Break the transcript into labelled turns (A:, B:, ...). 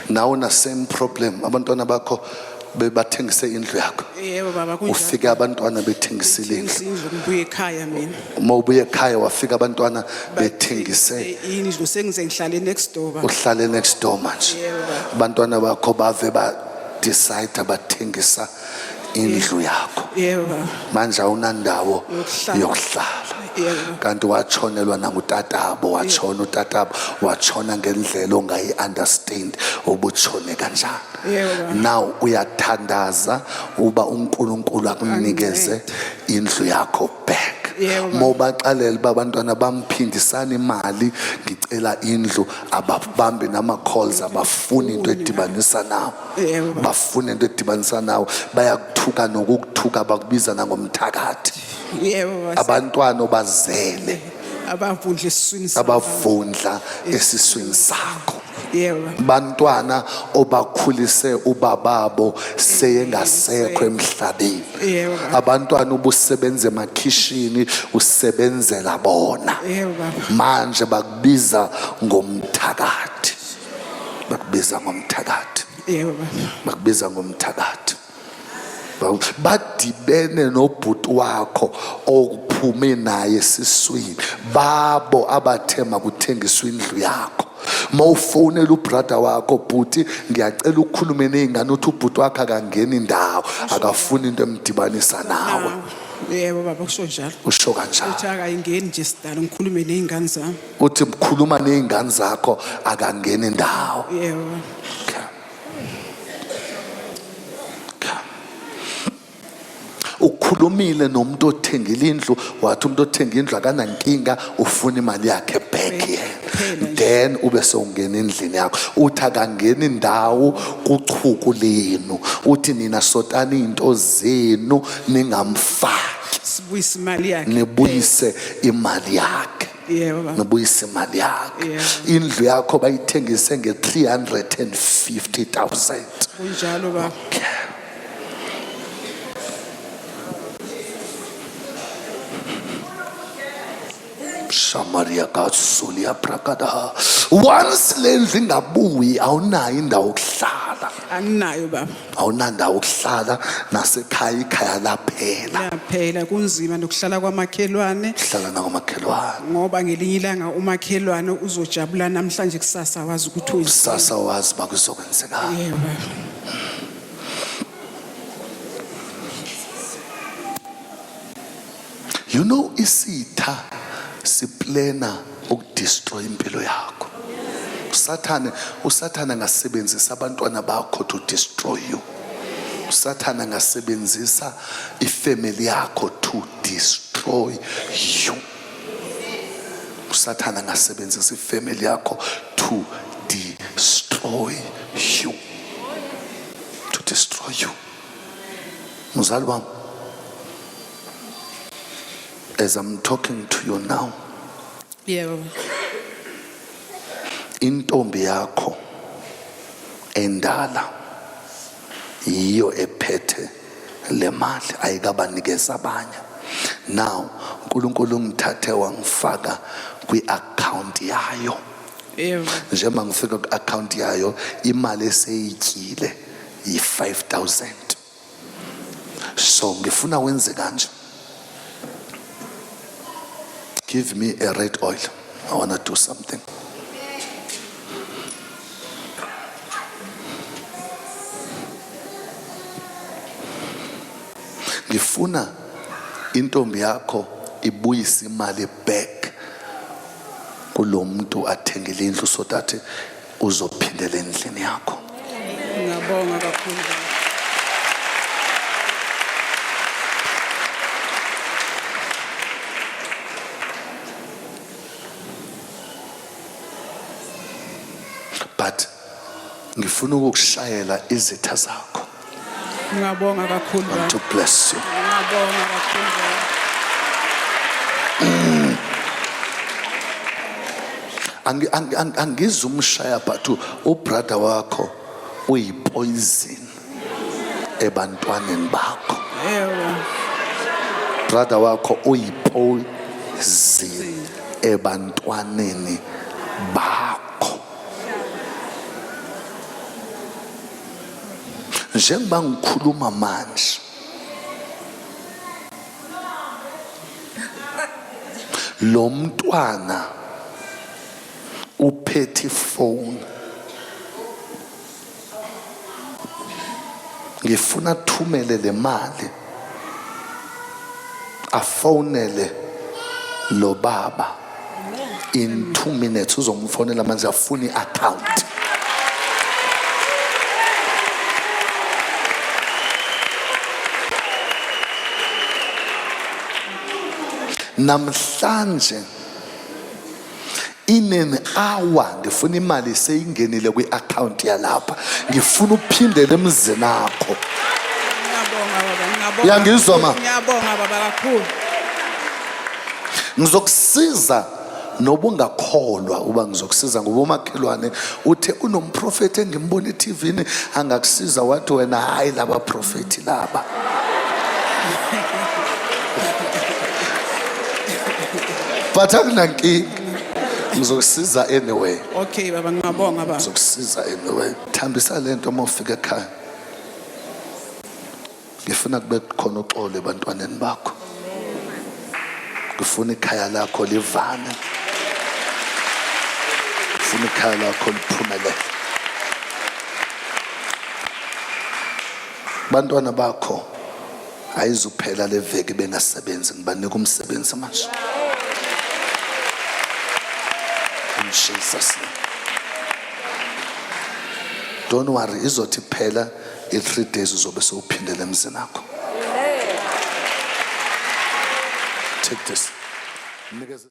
A: Nawe una same problem, abantwana bakho bebathengise indlu yakho.
B: Yebo baba kunjalo.
A: Ufike abantwana bethengisile indlu.
B: Indlu ngibuye ekhaya mina.
A: Uma ubuye ekhaya wafika abantwana bethengise
B: Indlu sengize ngihlale next door baba.
A: uhlale next door manje.
B: Yebo baba.
A: Abantwana bakho bave ba decide bathengisa indlu yakho.
B: Yebo baba.
A: Manje awunandawo
B: Yokuhlala.
A: yokuhlala.
B: Yebo.
A: Kanti watshonelwa nangutatabo, watshona utatabo, watshona ngendlela ongayi understand ubutshone kanjani.
B: Yebo baba.
A: Now uyathandaza uba uNkulunkulu akunikeze indlu yakho back.
B: Yebo baba.
A: Mobaqalela babantwana bamphindisana imali ngicela indlu ababambe nama calls abafuni into edibanisa nawo.
B: Yebo baba.
A: Bafuna into edibanisa nawo bayakuthuka nokukuthuka bakubiza nangomthakathi.
B: Yebo baba.
A: Abantwana obazele
B: Abavundla esiswini sakho.
A: abavundla esiswini sakho.
B: Yebo baba.
A: Bantwana obakhulise ubababo seyengasekho emhlabeni.
B: Yebo baba.
A: Abantwana ubusebenza emakhishini usebenzela bona.
B: Yebo baba.
A: Manje bakubiza ngomthakathi. Bakubiza ngomthakathi.
B: Yebo baba.
A: Bakubiza ngomthakathi. Badibene nobhuti wakho ophume naye esiswini babo abathema kuthengiswa indlu yakho. Mawufonela ubrother wakho bhuti ngiyacela ukukhuluma nezingane uthi ubhuti wakho akangena indawo akafuni into emdibanisa nawe.
B: Yebo baba kusho njalo.
A: Usho kanjalo.
B: Uthi akayingeni nje sidala ngikhulume nezingane zami.
A: Uthi mkhuluma nezingane zakho akangena indawo.
B: Yebo.
A: Ukhulumile nomuntu othengile indlu wathi umuntu othenga indlu akanankinga ufuna imali yakhe back yena. Then ube sewungena endlini yakho uthi akangena indawo kuchuku lenu uthi nina sotana into zenu ningamfaki
B: Sibuyisa imali yakhe.
A: nibuyise imali yakhe.
B: Yebo baba.
A: Nibuyise imali yakhe.
B: Yebo.
A: Indlu yakho bayithengise nge-350,000.
B: Kunjalo baba.
A: Shamaria Katsulia Prakada. Once lendlu ingabuyi awunayo indawo yokuhlala.
B: Anginayo baba.
A: Awunandawo yokuhlala nasekhaya ikhaya laphela.
B: Yaphela kunzima nokuhlala kwamakhelwane
A: Hlala nakomakhelwane.
B: ngoba ngelinye ilanga umakhelwane uzojabula namhlanje kusasa wazi ukuthi uyisasa.
A: Sasa wazi bakuzokwenzeka.
B: Yebo baba.
A: You know isitha siplena ukudestroy impilo yakho. Usathana ngasebenzisa abantwana bakho to destroy you. Usathana ngasebenzisa ifamily yakho to destroy you. Usathana ngasebenzisa ifamily yakho to destroy you. To destroy you. Muzali wami, as I'm talking to you now,
B: Yebo.
A: intombi yakho endala yiyo ephethe le mali ayikabanikeza abanye. Now uNkulunkulu ungithathe wangifaka kwi-account yayo.
B: Yebo.
A: Njengoba ngifika ku-account yayo imali eseyityile yi-5,000. So ngifuna wenze kanje. Give me a red oil. I want to do something. Ngifuna intombi yakho ibuyise imali back kulomuntu athengile indlu so that uzophindela endlini yakho.
B: Ngiyabonga kakhulu.
A: But ngifuna ukukushayela izitha zakho.
B: Ngiyabonga kakhulu.
A: I want to bless you.
B: Ngiyabonga kakhulu.
A: Angizumshaya but ubrother wakho uyipoison ebantwaneni bakho.
B: Yebo.
A: Brother wakho uyipoison ebantwaneni bakho. njengoba ngikhuluma manje lo mntwana uphethe ifoni, ngifuna athumele le mali afonele lo baba in 2 minutes. Uzomfonela manje afuna i-account. Namhlanje in an hour ngifuna imali seyingenile kwi-account yalapha, ngifuna uphindele emzini akho.
B: Ngiyabonga baba,
A: Uyangizwa ma?
B: Ngiyabonga baba kakhulu.
A: Ngizokusiza noba ungakholwa uba ngizokusiza, ngoba umakhelwane uthe unomprofeti engimbona eTVini angakusiza, wathi wena hayi laba profeti laba. But akunankinga, ngizokusiza anyway.
B: Okay baba, ngiyabonga baba.
A: Ngizokusiza anyway. Thambisa lento uma ufika ekhaya. Ngifuna kube khona uxolo ebantwaneni bakho. Ngifuna ikhaya lakho livane. Ngifuna ikhaya lakho liphumelele. Bantwana bakho ayizuphela le veki bengasebenzi, ngibanika umsebenzi manje. In Jesus' name. Don't worry, izothi phela i-3 days uzobe sewuphindele emzini akho. Take this.